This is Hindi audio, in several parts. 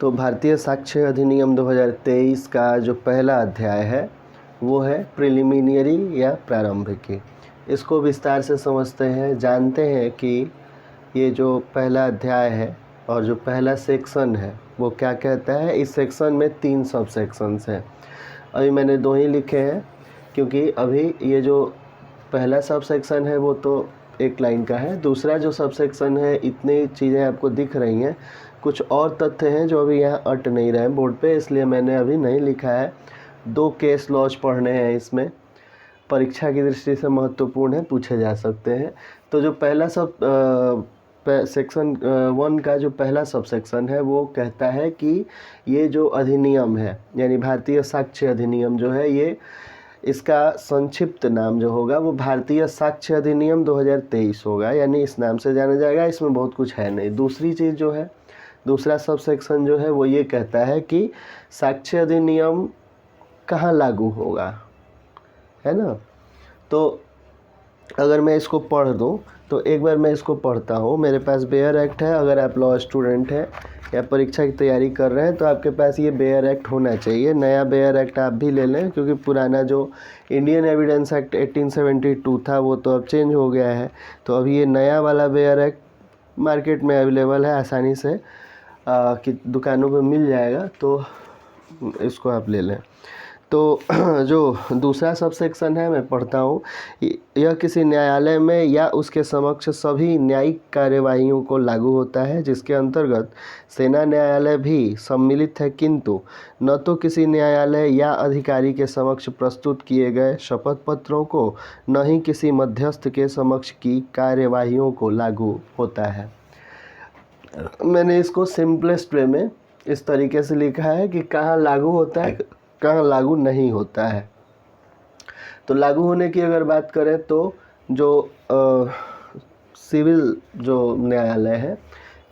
तो भारतीय साक्ष्य अधिनियम 2023 का जो पहला अध्याय है वो है प्रिलिमिनरी या प्रारंभिकी। इसको विस्तार से समझते हैं, जानते हैं कि ये जो पहला अध्याय है और जो पहला सेक्शन है वो क्या कहता है। इस सेक्शन में 3 सब सेक्शंस हैं। अभी मैंने 2 ही लिखे हैं क्योंकि अभी ये जो पहला सब सेक्शन है वो तो एक लाइन का है। दूसरा जो सब सेक्शन है, इतनी चीज़ें आपको दिख रही हैं, कुछ और तथ्य हैं जो अभी यहाँ अट नहीं रहे हैं बोर्ड पे, इसलिए मैंने अभी नहीं लिखा है। 2 केस लॉज पढ़ने हैं, इसमें परीक्षा की दृष्टि से महत्वपूर्ण है, पूछे जा सकते हैं। तो जो पहला सब सेक्शन 1 का जो पहला सब सेक्शन है वो कहता है कि ये जो अधिनियम है यानी भारतीय साक्ष्य अधिनियम जो है, ये इसका संक्षिप्त नाम जो होगा वो भारतीय साक्ष्य अधिनियम 2023 होगा, यानी इस नाम से जाना जाएगा। इसमें बहुत कुछ है नहीं। दूसरी चीज़ जो है, दूसरा सब सेक्शन जो है वो ये कहता है कि साक्ष्य अधिनियम कहाँ लागू होगा, है ना। तो अगर मैं इसको पढ़ दूँ तो एक बार मैं इसको पढ़ता हूँ। मेरे पास बेयर एक्ट है। अगर आप लॉ स्टूडेंट हैं या परीक्षा की तैयारी कर रहे हैं तो आपके पास ये बेयर एक्ट होना चाहिए। नया बेयर एक्ट आप भी ले लें क्योंकि पुराना जो इंडियन एविडेंस एक्ट 1872 था वो तो अब चेंज हो गया है। तो अभी ये नया वाला बेयर एक्ट मार्केट में अवेलेबल है, आसानी से कि दुकानों पे मिल जाएगा, तो इसको आप ले लें। तो जो दूसरा सब सेक्शन है मैं पढ़ता हूँ। यह किसी न्यायालय में या उसके समक्ष सभी न्यायिक कार्यवाहियों को लागू होता है जिसके अंतर्गत सेना न्यायालय भी सम्मिलित है, किंतु न तो किसी न्यायालय या अधिकारी के समक्ष प्रस्तुत किए गए शपथ पत्रों को न ही किसी मध्यस्थ के समक्ष की कार्यवाहियों को लागू होता है। मैंने इसको सिंपलेस्ट वे में इस तरीके से लिखा है कि कहाँ लागू होता है, कहाँ लागू नहीं होता है। तो लागू होने की अगर बात करें तो जो सिविल जो न्यायालय है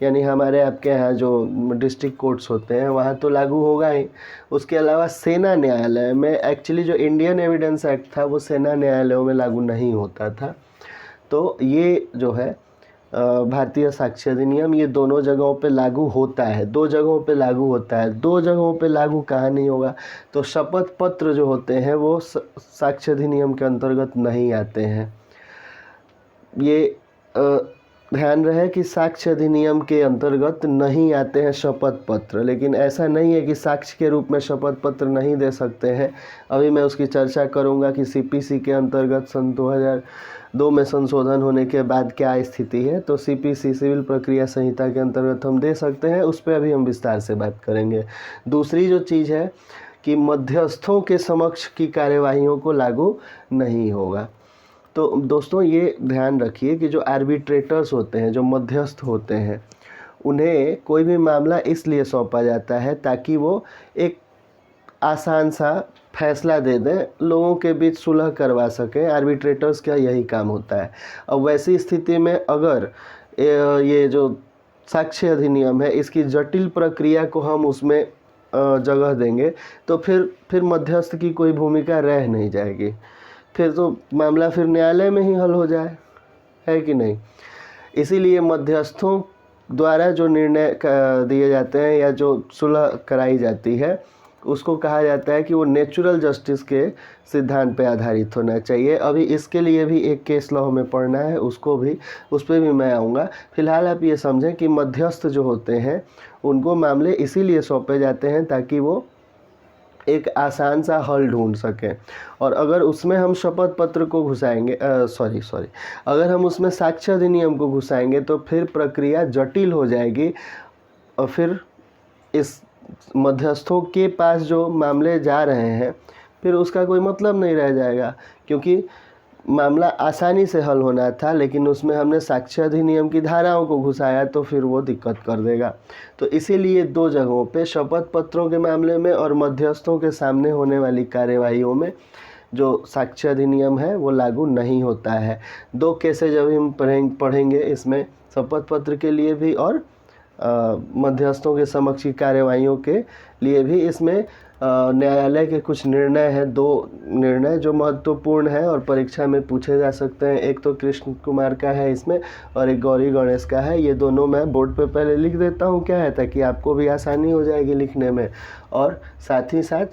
यानी हमारे आपके यहाँ जो डिस्ट्रिक्ट कोर्ट्स होते हैं वहाँ तो लागू होगा ही। उसके अलावा सेना न्यायालय में एक्चुअली जो इंडियन एविडेंस एक्ट था वो सेना न्यायालयों में लागू नहीं होता था। तो ये जो है भारतीय साक्ष्य अधिनियम ये दोनों जगहों पे लागू होता है, 2 जगहों पे लागू होता है। 2 जगहों पे लागू कहाँ नहीं होगा, तो शपथ पत्र जो होते हैं वो साक्ष्य अधिनियम के अंतर्गत नहीं आते हैं। ये ध्यान रहे कि साक्ष्य अधिनियम के अंतर्गत नहीं आते हैं शपथ पत्र, लेकिन ऐसा नहीं है कि साक्ष्य के रूप में शपथ पत्र नहीं दे सकते हैं। अभी मैं उसकी चर्चा करूंगा कि सीपीसी के अंतर्गत सन 2002 में संशोधन होने के बाद क्या स्थिति है। तो सीपीसी सिविल प्रक्रिया संहिता के अंतर्गत हम दे सकते हैं, उस पर अभी हम विस्तार से बात करेंगे। दूसरी जो चीज़ है कि मध्यस्थों के समक्ष की कार्यवाहियों को लागू नहीं होगा। तो दोस्तों ये ध्यान रखिए कि जो आर्बिट्रेटर्स होते हैं, जो मध्यस्थ होते हैं, उन्हें कोई भी मामला इसलिए सौंपा जाता है ताकि वो एक आसान सा फैसला दे दें, लोगों के बीच सुलह करवा सकें। आर्बिट्रेटर्स का यही काम होता है। अब वैसी स्थिति में अगर ये जो साक्ष्य अधिनियम है इसकी जटिल प्रक्रिया को हम उसमें जगह देंगे तो फिर मध्यस्थ की कोई भूमिका रह नहीं जाएगी। फिर तो मामला फिर न्यायालय में ही हल हो जाए, है कि नहीं। इसीलिए मध्यस्थों द्वारा जो निर्णय दिए जाते हैं या जो सुलह कराई जाती है उसको कहा जाता है कि वो नेचुरल जस्टिस के सिद्धांत पे आधारित होना चाहिए। अभी इसके लिए भी एक केस लॉ में पढ़ना है, उस पर भी मैं आऊँगा। फिलहाल आप ये समझें कि मध्यस्थ जो होते हैं उनको मामले इसीलिए सौंपे जाते हैं ताकि वो एक आसान सा हल ढूंढ सकें। और अगर उसमें हम शपथ पत्र को घुसाएंगे अगर हम उसमें साक्ष्य अधिनियम को घुसाएंगे तो फिर प्रक्रिया जटिल हो जाएगी और फिर इस मध्यस्थों के पास जो मामले जा रहे हैं फिर उसका कोई मतलब नहीं रह जाएगा, क्योंकि मामला आसानी से हल होना था लेकिन उसमें हमने साक्ष्य अधिनियम की धाराओं को घुसाया तो फिर वो दिक्कत कर देगा। तो इसीलिए 2 जगहों पे शपथ पत्रों के मामले में और मध्यस्थों के सामने होने वाली कार्यवाहियों में जो साक्ष्य अधिनियम है वो लागू नहीं होता है। 2 केसेज अभी हम पढ़ेंगे इसमें, शपथ पत्र के लिए भी और मध्यस्थों के समक्ष की कार्यवाहियों के लिए भी। इसमें न्यायालय के कुछ निर्णय हैं, 2 निर्णय जो महत्वपूर्ण है और परीक्षा में पूछे जा सकते हैं। एक तो कृष्ण कुमार का है इसमें और एक गौरी गणेश का है। ये दोनों मैं बोर्ड पे पहले लिख देता हूँ, क्या है, ताकि आपको भी आसानी हो जाएगी लिखने में, और साथ ही साथ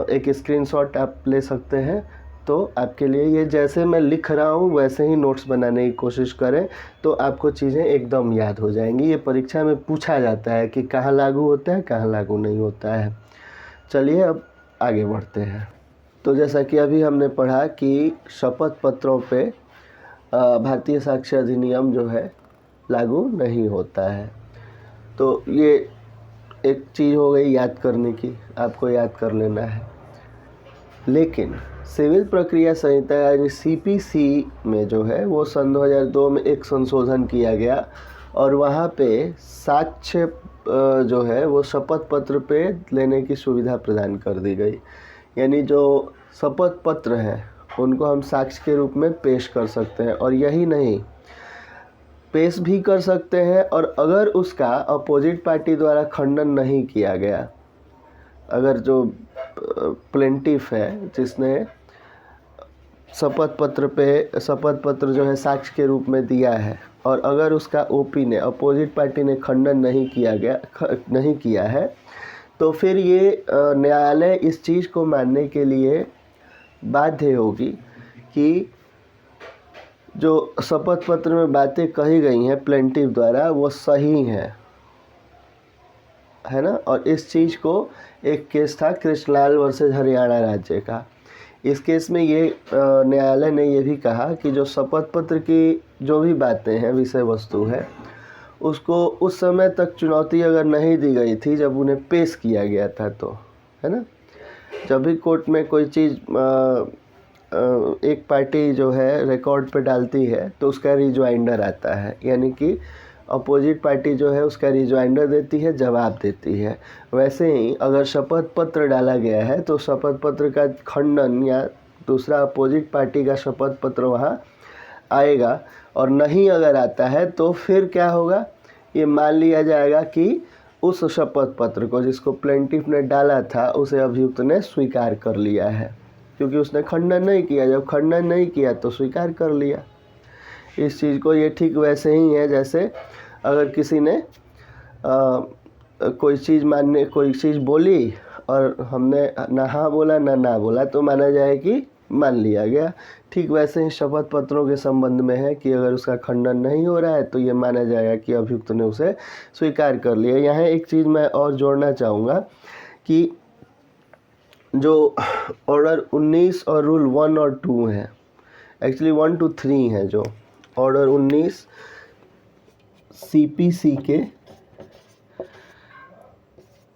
एक स्क्रीनशॉट आप ले सकते हैं। तो आपके लिए ये जैसे मैं लिख रहा हूँ वैसे ही नोट्स बनाने की कोशिश करें, तो आपको चीज़ें एकदम याद हो जाएंगी। ये परीक्षा में पूछा जाता है कि कहाँ लागू होता है, कहाँ लागू नहीं होता है। चलिए अब आगे बढ़ते हैं। तो जैसा कि अभी हमने पढ़ा कि शपथ पत्रों पे भारतीय साक्ष्य अधिनियम जो है लागू नहीं होता है। तो ये एक चीज़ हो गई याद करने की, आपको याद कर लेना है। लेकिन सिविल प्रक्रिया संहिता यानी सीपीसी में जो है वो सन 2002 में एक संशोधन किया गया और वहाँ पे साक्ष्य जो है वो शपथ पत्र पे लेने की सुविधा प्रदान कर दी गई। यानी जो शपथ पत्र हैं उनको हम साक्ष्य के रूप में पेश कर सकते हैं, और यही नहीं, पेश भी कर सकते हैं, और अगर उसका अपोजिट पार्टी द्वारा खंडन नहीं किया गया, अगर जो प्लेंटिफ है जिसने शपथ पत्र जो है साक्ष्य के रूप में दिया है, और अगर उसका ओपी ने, अपोजिट पार्टी ने खंडन नहीं किया है, तो फिर ये न्यायालय इस चीज़ को मानने के लिए बाध्य होगी कि जो शपथ पत्र में बातें कही गई हैं प्लेंटिफ द्वारा वो सही हैं, है ना। और इस चीज़ को, एक केस था कृष्णलाल वर्सेस हरियाणा राज्य का। इस केस में ये न्यायालय ने ये भी कहा कि जो शपथ पत्र की जो भी बातें हैं, विषय वस्तु है, उसको उस समय तक चुनौती अगर नहीं दी गई थी जब उन्हें पेश किया गया था, तो है ना। जब भी कोर्ट में कोई चीज़ एक पार्टी जो है रिकॉर्ड पे डालती है तो उसका रिजॉइंडर आता है, यानी कि अपोजिट पार्टी जो है उसका रिजॉइंडर देती है, जवाब देती है। वैसे ही अगर शपथ पत्र डाला गया है तो शपथ पत्र का खंडन या दूसरा अपोजिट पार्टी का शपथ पत्र वहाँ आएगा, और नहीं अगर आता है तो फिर क्या होगा, ये मान लिया जाएगा कि उस शपथ पत्र को जिसको प्लेंटिफ ने डाला था उसे अभियुक्त ने स्वीकार कर लिया है, क्योंकि उसने खंडन नहीं किया। जब खंडन नहीं किया तो स्वीकार कर लिया इस चीज़ को। ये ठीक वैसे ही है जैसे अगर किसी ने कोई चीज़ बोली और हमने ना हाँ बोला ना बोला, तो माना जाए कि मान लिया गया। ठीक वैसे ही शपथ पत्रों के संबंध में है कि अगर उसका खंडन नहीं हो रहा है तो ये माना जाएगा कि अभियुक्त ने उसे स्वीकार कर लिया। यहाँ एक चीज़ मैं और जोड़ना चाहूँगा कि जो ऑर्डर 19 और रूल 1 और 2 है, एक्चुअली 1 to 3 है, जो ऑर्डर 19 सीपीसी के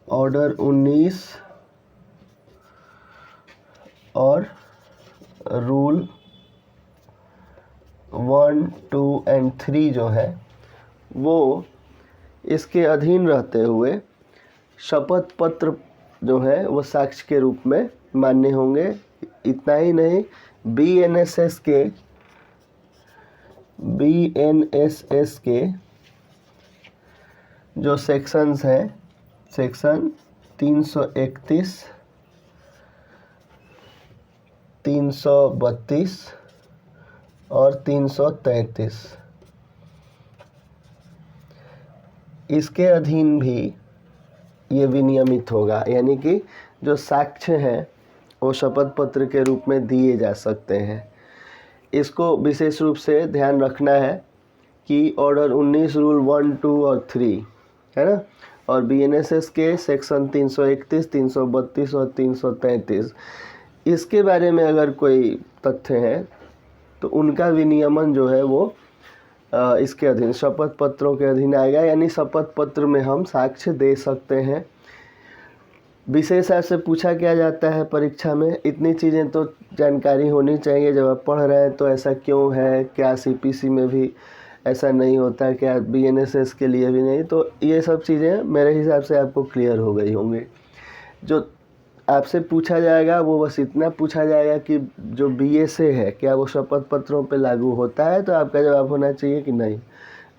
ऑर्डर 19 और रूल 1, 2 and 3 जो है वो इसके अधीन रहते हुए शपथ पत्र जो है वो साक्ष्य के रूप में मान्य होंगे। इतना ही नहीं, बीएनएसएस के जो सेक्शंस हैं, सेक्शन 331, 332 और 333, इसके अधीन भी ये विनियमित होगा। यानी कि जो साक्ष्य हैं वो शपथ पत्र के रूप में दिए जा सकते हैं। इसको विशेष रूप से ध्यान रखना है कि ऑर्डर 19 रूल 1, 2 और 3 है ना, और बीएनएसएस के सेक्शन 331, 332 और 333, इसके बारे में अगर कोई तथ्य हैं तो उनका विनियमन जो है वो इसके अधीन, शपथ पत्रों के अधीन आएगा। यानी शपथ पत्र में हम साक्ष्य दे सकते हैं। विशेष ऐप से पूछा क्या जाता है परीक्षा में, इतनी चीज़ें तो जानकारी होनी चाहिए जब आप पढ़ रहे हैं। तो ऐसा क्यों है, क्या सीपीसी में भी ऐसा नहीं होता, क्या बीएनएसएस के लिए भी नहीं? तो ये सब चीज़ें मेरे हिसाब से आपको क्लियर हो गई होंगी। जो आपसे पूछा जाएगा वो बस इतना पूछा जाएगा कि जो बीएसए है क्या वो शपथ पत्रों पर लागू होता है, तो आपका जवाब होना चाहिए कि नहीं,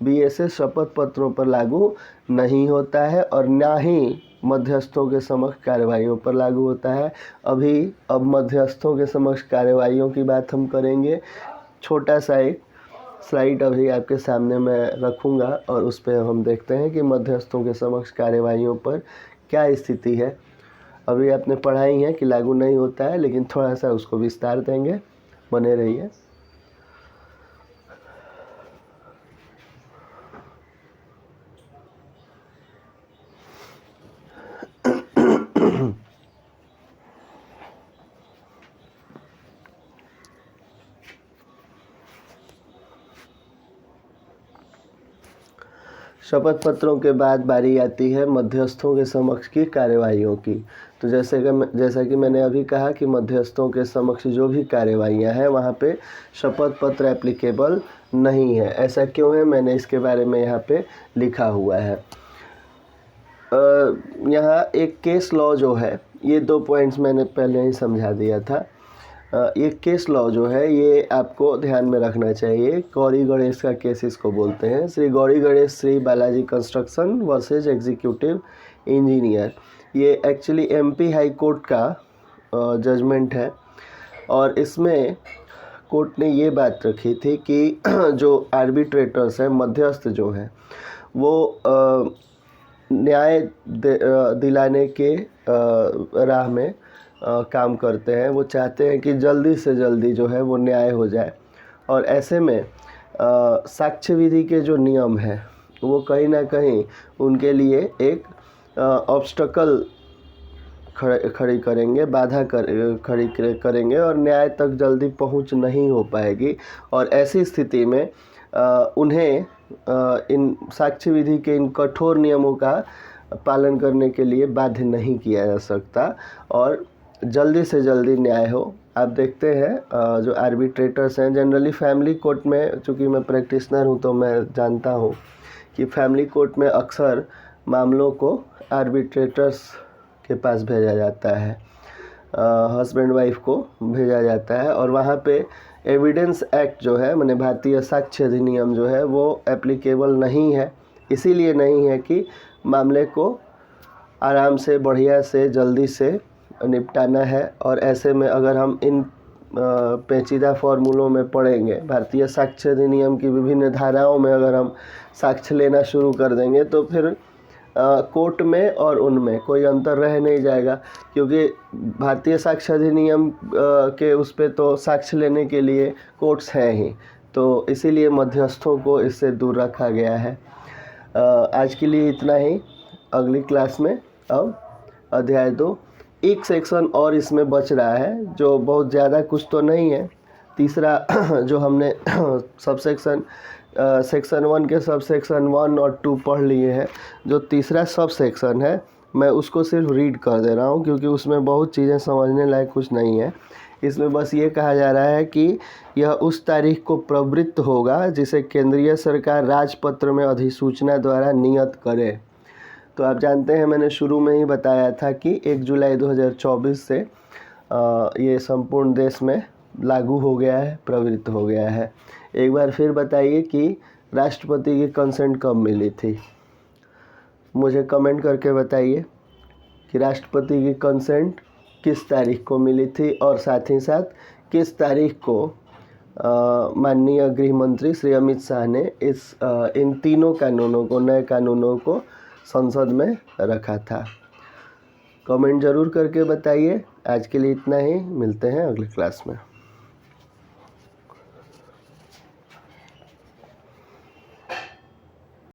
बीएसए शपथ पत्रों पर लागू नहीं होता है, और ना ही मध्यस्थों के समक्ष कार्रवाइयों पर लागू होता है। अब मध्यस्थों के समक्ष कार्रवाइयों की बात हम करेंगे। छोटा सा एक स्लाइड अभी आपके सामने मैं रखूँगा और उस पर हम देखते हैं कि मध्यस्थों के समक्ष कार्रवाइयों पर क्या स्थिति है। अभी आपने पढ़ा ही है कि लागू नहीं होता है, लेकिन थोड़ा सा उसको विस्तार देंगे, बने रहिए। शपथ पत्रों के बाद बारी आती है मध्यस्थों के समक्ष की कार्यवाहियों की। तो जैसा कि मैंने अभी कहा कि मध्यस्थों के समक्ष जो भी कार्यवाहियाँ हैं वहाँ पे शपथ पत्र एप्लीकेबल नहीं है। ऐसा क्यों है, मैंने इसके बारे में यहाँ पे लिखा हुआ है। यहाँ एक केस लॉ जो है, ये 2 पॉइंट्स मैंने पहले ही समझा दिया था। ये केस लॉ जो है ये आपको ध्यान में रखना चाहिए। गौरी गणेश का केस इसको बोलते हैं। Shri Gauri Ganesh Shri Balaji construction versus executive engineer. ये एक्चुअली एमपी हाई कोर्ट का जजमेंट है और इसमें कोर्ट ने ये बात रखी थी कि जो आर्बिट्रेटर्स हैं, मध्यस्थ जो हैं, वो न्याय दिलाने के राह में काम करते हैं। वो चाहते हैं कि जल्दी से जल्दी जो है वो न्याय हो जाए और ऐसे में साक्ष्य विधि के जो नियम हैं वो कहीं ना कहीं उनके लिए एक ऑब्स्टकल खड़ी करेंगे, बाधा खड़ी करेंगे और न्याय तक जल्दी पहुंच नहीं हो पाएगी। और ऐसी स्थिति में उन्हें इन साक्ष्य विधि के इन कठोर नियमों का पालन करने के लिए बाध्य नहीं किया जा सकता और जल्दी से जल्दी न्याय हो। आप देखते हैं जो आर्बिट्रेटर्स हैं, जनरली फैमिली कोर्ट में, चूँकि मैं प्रैक्टिशनर हूँ तो मैं जानता हूँ कि फैमिली कोर्ट में अक्सर मामलों को आर्बिट्रेटर्स के पास भेजा जाता है, हस्बैंड वाइफ को भेजा जाता है और वहाँ पे एविडेंस एक्ट जो है, माने भारतीय साक्ष्य अधिनियम जो है वो एप्लीकेबल नहीं है। इसीलिए नहीं है कि मामले को आराम से, बढ़िया से, जल्दी से निपटाना है। और ऐसे में अगर हम इन पेचीदा फॉर्मूलों में पढ़ेंगे, भारतीय साक्ष्य अधिनियम की विभिन्न धाराओं में अगर हम साक्ष्य लेना शुरू कर देंगे तो फिर कोर्ट में और उनमें कोई अंतर रह नहीं जाएगा, क्योंकि भारतीय साक्ष्य अधिनियम के उस पे तो साक्ष्य लेने के लिए कोर्ट्स हैं ही। तो इसीलिए मध्यस्थों को इससे दूर रखा गया है। आज के लिए इतना ही। अगली क्लास में अब अध्याय 2, एक सेक्शन और इसमें बच रहा है जो बहुत ज़्यादा कुछ तो नहीं है। तीसरा जो हमने सबसेक्शन सेक्शन 1 के सबसेक्शन 1 और 2 पढ़ लिए हैं, जो तीसरा सबसेक्शन है मैं उसको सिर्फ रीड कर दे रहा हूँ क्योंकि उसमें बहुत चीज़ें समझने लायक कुछ नहीं है। इसमें बस ये कहा जा रहा है कि यह उस तारीख को प्रवृत्त होगा जिसे केंद्रीय सरकार राजपत्र में अधिसूचना द्वारा नियत करे। तो आप जानते हैं, मैंने शुरू में ही बताया था कि 1 जुलाई 2024 से ये संपूर्ण देश में लागू हो गया है, प्रवृत्त हो गया है। एक बार फिर बताइए कि राष्ट्रपति की कंसेंट कब मिली थी। मुझे कमेंट करके बताइए कि राष्ट्रपति की कंसेंट किस तारीख को मिली थी और साथ ही साथ किस तारीख को माननीय गृह मंत्री श्री अमित शाह ने इन तीनों कानूनों को, नए कानूनों को संसद में रखा था। कमेंट ज़रूर करके बताइए। आज के लिए इतना ही, मिलते हैं अगली क्लास में।